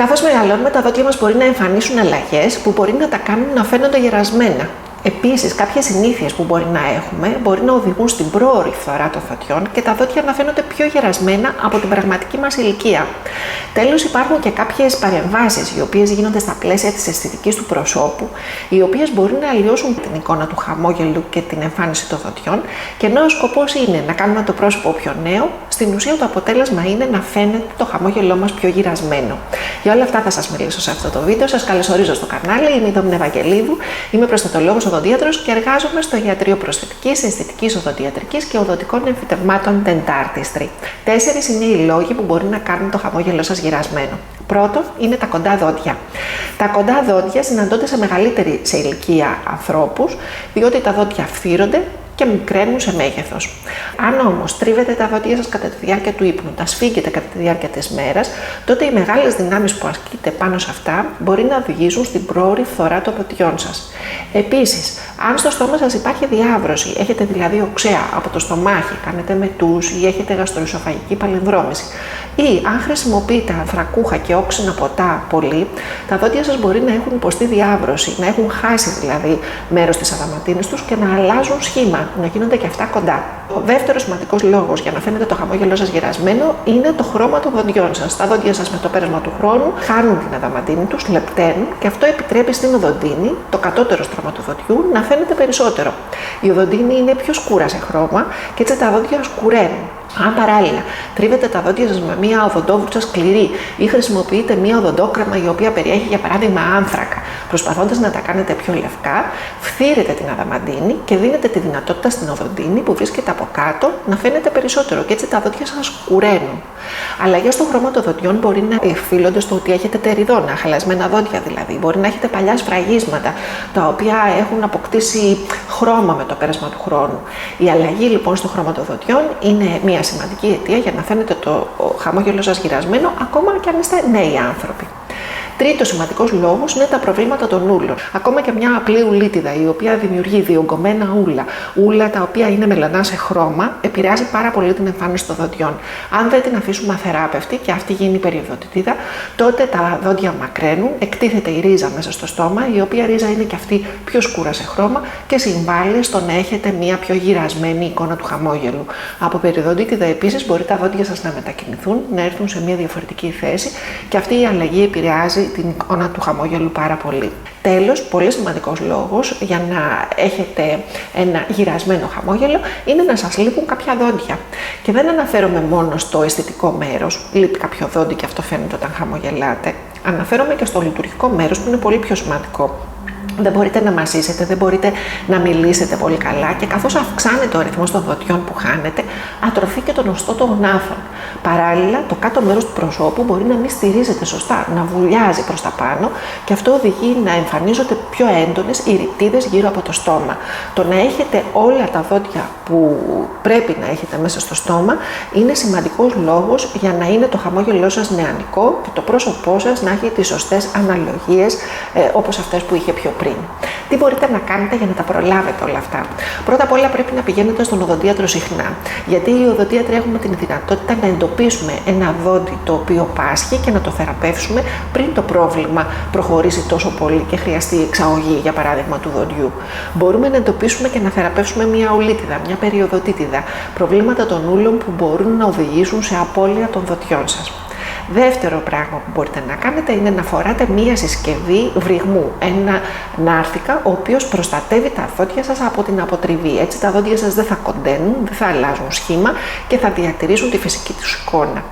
Καθώς μεγαλώνουμε, τα δόντια μας μπορεί να εμφανίσουν αλλαγές που μπορεί να τα κάνουν να φαίνονται γερασμένα. Επίσης, κάποιες συνήθειες που μπορεί να έχουμε μπορεί να οδηγούν στην πρόωρη φθορά των δοντιών και τα δόντια να φαίνονται πιο γερασμένα από την πραγματική μας ηλικία. Τέλος, υπάρχουν και κάποιες παρεμβάσεις οι οποίες γίνονται στα πλαίσια της αισθητικής του προσώπου, οι οποίες μπορεί να αλλοιώσουν την εικόνα του χαμόγελου και την εμφάνιση των δοντιών, και ενώ ο σκοπός είναι να κάνουμε το πρόσωπο πιο νέο, στην ουσία το αποτέλεσμα είναι να φαίνεται το χαμόγελό μας πιο γυρασμένο. Για όλα αυτά θα σας μιλήσω σε αυτό το βίντεο. Σας καλωσορίζω στο κανάλι. Είμαι η Δόμνα Ευαγγελίδου, είμαι προστατολόγος οδοντίατρος και εργάζομαι στο Ιατρείο Προσθετικής, Αισθητικής Οδοντιατρικής και Οδοντικών Εμφυτευμάτων Dentistry. 4 είναι οι λόγοι που μπορεί να κάνουν το χαμόγελό σας γυρασμένο. Πρώτο είναι τα κοντά δόντια. Τα κοντά δόντια συναντώνται σε μεγαλύτερη σε ηλικία ανθρώπους, διότι τα δόντια φθύρονται και μικραίνουν σε μέγεθος. Αν όμως τρίβετε τα δόντια σας κατά τη διάρκεια του ύπνου, τα σφίγγετε κατά τη διάρκεια της μέρας, τότε οι μεγάλες δυνάμεις που ασκείτε πάνω σε αυτά μπορεί να οδηγήσουν στην πρόωρη φθορά των δοντιών σας. Επίσης, αν στο στόμα σας υπάρχει διάβρωση, έχετε δηλαδή οξέα από το στομάχι, κάνετε μετούς ή έχετε γαστροεσοφαγική παλινδρόμηση, ή αν χρησιμοποιείτε ανθρακούχα και όξινα ποτά πολύ, τα δόντια σας μπορεί να έχουν υποστεί διάβρωση, να έχουν χάσει δηλαδή μέρος της αδαμαντίνης τους και να αλλάζουν σχήμα, να γίνονται και αυτά κοντά. Ο δεύτερος σημαντικός λόγος για να φαίνεται το χαμόγελό σας γερασμένο είναι το χρώμα των δοντιών σας. Τα δόντια σας με το πέρασμα του χρόνου χάνουν την αδαμαντίνη τους, λεπταίνουν, και αυτό επιτρέπει στην οδοντίνη, το κατώτερο στρώμα του δοντιού, να φαίνεται περισσότερο. Η οδοντίνη είναι πιο σκούρα σε χρώμα και έτσι τα δόντια σκουραίνουν. Αν παράλληλα τρίβετε τα δόντια σας με μία οδοντόβουρτσα σκληρή ή χρησιμοποιείτε μία οδοντόκρεμα η οποία περιέχει για παράδειγμα άνθρακα, προσπαθώντας να τα κάνετε πιο λευκά, φθύρετε την αδαμαντίνη και δίνετε τη δυνατότητα στην οδοντίνη που βρίσκεται από κάτω να φαίνεται περισσότερο, και έτσι τα δόντια σας σκουραίνουν. Αλλαγές στο χρώμα των δοντιών μπορεί να οφείλονται στο ότι έχετε τεριδόνα, χαλασμένα δόντια δηλαδή. Μπορεί να έχετε παλιά σφραγίσματα τα οποία έχουν αποκτήσει χρώμα με το πέρασμα του χρόνου. Η αλλαγή λοιπόν στο χρώμα των δοντιών είναι μια σημαντική αιτία για να φαίνεται το χαμόγελο σας γυρασμένο, ακόμα και αν είστε νέοι άνθρωποι. Τρίτος σημαντικός λόγος είναι τα προβλήματα των ούλων. Ακόμα και μια απλή ουλίτιδα, η οποία δημιουργεί διογκωμένα ούλα τα οποία είναι μελανά σε χρώμα, επηρεάζει πάρα πολύ την εμφάνιση των δοντιών. Αν δεν την αφήσουμε αθεράπευτη και αυτή γίνει περιοδοτητίδα, τότε τα δόντια μακραίνουν, εκτίθεται η ρίζα μέσα στο στόμα, η οποία ρίζα είναι και αυτή πιο σκούρα σε χρώμα και συμβάλλει στο να έχετε μια πιο γυρασμένη εικόνα του χαμόγελου. Από περιοδοτητίδα επίσης μπορεί τα δόντια σας να μετακινηθούν, να έρθουν σε μια διαφορετική θέση, και αυτή η αλλαγή επηρεάζει την εικόνα του χαμόγελου πάρα πολύ. Τέλος, πολύ σημαντικός λόγος για να έχετε ένα γυρασμένο χαμόγελο είναι να σας λείπουν κάποια δόντια. Και δεν αναφέρομαι μόνο στο αισθητικό μέρος, λείπει κάποιο δόντι και αυτό φαίνεται όταν χαμογελάτε. Αναφέρομαι και στο λειτουργικό μέρος που είναι πολύ πιο σημαντικό. Δεν μπορείτε να μασίσετε, δεν μπορείτε να μιλήσετε πολύ καλά, και καθώς αυξάνεται ο αριθμός των δοντιών που χάνετε, ατροφεί και τον οστό των γνάθων. Παράλληλα, το κάτω μέρος του προσώπου μπορεί να μην στηρίζεται σωστά, να βουλιάζει προς τα πάνω, και αυτό οδηγεί να εμφανίζονται πιο έντονες οι ρητίδες γύρω από το στόμα. Το να έχετε όλα τα δόντια που πρέπει να έχετε μέσα στο στόμα είναι σημαντικός λόγος για να είναι το χαμόγελό σας νεανικό και το πρόσωπό σας να έχει τις σωστές αναλογίες, όπως αυτές που είχε πιο πριν. Τι μπορείτε να κάνετε για να τα προλάβετε όλα αυτά? Πρώτα απ' όλα πρέπει να πηγαίνετε στον οδοντίατρο συχνά, γιατί οι οδοντίατροι έχουμε την δυνατότητα να εντοπίσουμε ένα δόντι το οποίο πάσχει και να το θεραπεύσουμε πριν το πρόβλημα προχωρήσει τόσο πολύ και χρειαστεί εξαγωγή, για παράδειγμα, του δοντιού. Μπορούμε να εντοπίσουμε και να θεραπεύσουμε μια ουλίτιδα, μια περιοδοτίτιδα, προβλήματα των ούλων που μπορούν να οδηγήσουν σε απώλεια των δοντιών σας. Δεύτερο πράγμα που μπορείτε να κάνετε είναι να φοράτε μία συσκευή βρυγμού, ένα νάρθηκα, ο οποίος προστατεύει τα δόντια σας από την αποτριβή. Έτσι τα δόντια σας δεν θα κοντένουν, δεν θα αλλάζουν σχήμα και θα διατηρήσουν τη φυσική τους εικόνα.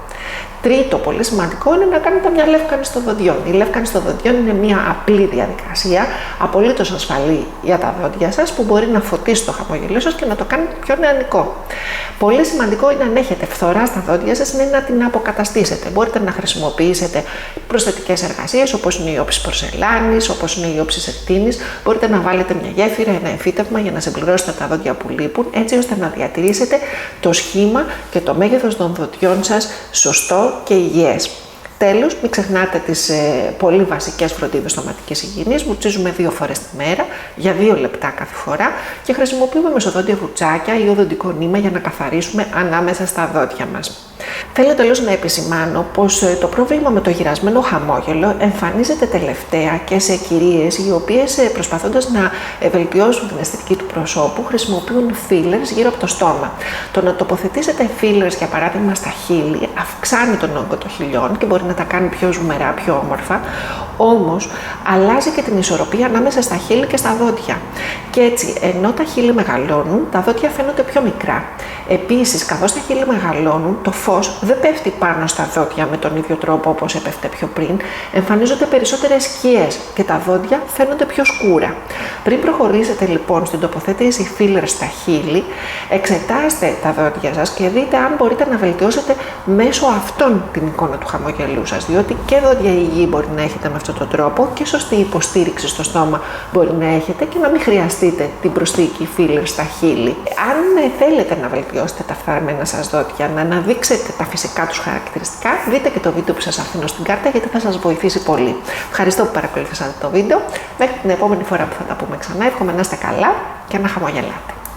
Τρίτο, πολύ σημαντικό, είναι να κάνετε μια λεύκανση των δοντιών. Η λεύκανση των δοντιών είναι μια απλή διαδικασία, απολύτως ασφαλή για τα δόντια σας, που μπορεί να φωτίσει το χαμόγελό σας και να το κάνει πιο νεανικό. Πολύ σημαντικό είναι, αν έχετε φθορά στα δόντια σας, είναι να την αποκαταστήσετε. Μπορείτε να χρησιμοποιήσετε προσθετικές εργασίες, όπως είναι η όψη πορσελάνης, όπως είναι η όψη σετίνης. Μπορείτε να βάλετε μια γέφυρα, ένα εμφύτευμα για να συμπληρώσετε τα δόντια που λείπουν, έτσι ώστε να διατηρήσετε το σχήμα και το μέγεθος των δοντιών σας σωστό και υγιές. Τέλος, μην ξεχνάτε τις πολύ βασικές φροντίδες στοματικής υγιεινής. Βουρτσίζουμε 2 φορές τη μέρα, για 2 λεπτά κάθε φορά, και χρησιμοποιούμε μεσοδόντια βουρτσάκια ή οδοντικό νήμα για να καθαρίσουμε ανάμεσα στα δόντια μας. Θέλω τέλος να επισημάνω πως το πρόβλημα με το γυρασμένο χαμόγελο εμφανίζεται τελευταία και σε κυρίες οι οποίες προσπαθώντας να βελτιώσουν την αισθητική του προσώπου χρησιμοποιούν fillers γύρω από το στόμα. Το να τοποθετήσετε fillers για παράδειγμα στα χείλη αυξάνει τον όγκο των χιλιών και μπορεί να τα κάνει πιο ζουμερά, πιο όμορφα, όμως αλλάζει και την ισορροπία ανάμεσα στα χείλη και στα δόντια. Και έτσι, ενώ τα χείλη μεγαλώνουν, τα δόντια φαίνονται πιο μικρά. Επίσης, καθώς τα χείλη μεγαλώνουν, το φως δεν πέφτει πάνω στα δόντια με τον ίδιο τρόπο όπως έπεφτε πιο πριν, εμφανίζονται περισσότερες σκιές και τα δόντια φαίνονται πιο σκούρα. Πριν προχωρήσετε λοιπόν στην τοποθέτηση filler στα χείλη, εξετάστε τα δόντια σας και δείτε αν μπορείτε να βελτιώσετε μέσω αυτών την εικόνα του χαμογελού σας, διότι και δόντια υγιή μπορεί να έχετε με αυτόν τον τρόπο και σωστή υποστήριξη στο στόμα μπορεί να έχετε και να μην χρειαστείτε την προσθήκη filler στα χείλη. Αν θέλετε να βελτιώσετε τα φθαρμένα σας δόντια, να αναδείξετε τα φυσικά τους χαρακτηριστικά, δείτε και το βίντεο που σας αφήνω στην κάρτα γιατί θα σας βοηθήσει πολύ. Ευχαριστώ που παρακολουθήσατε το βίντεο. Μέχρι την επόμενη φορά που θα τα πούμε ξανά, εύχομαι να είστε καλά και να χαμογελάτε.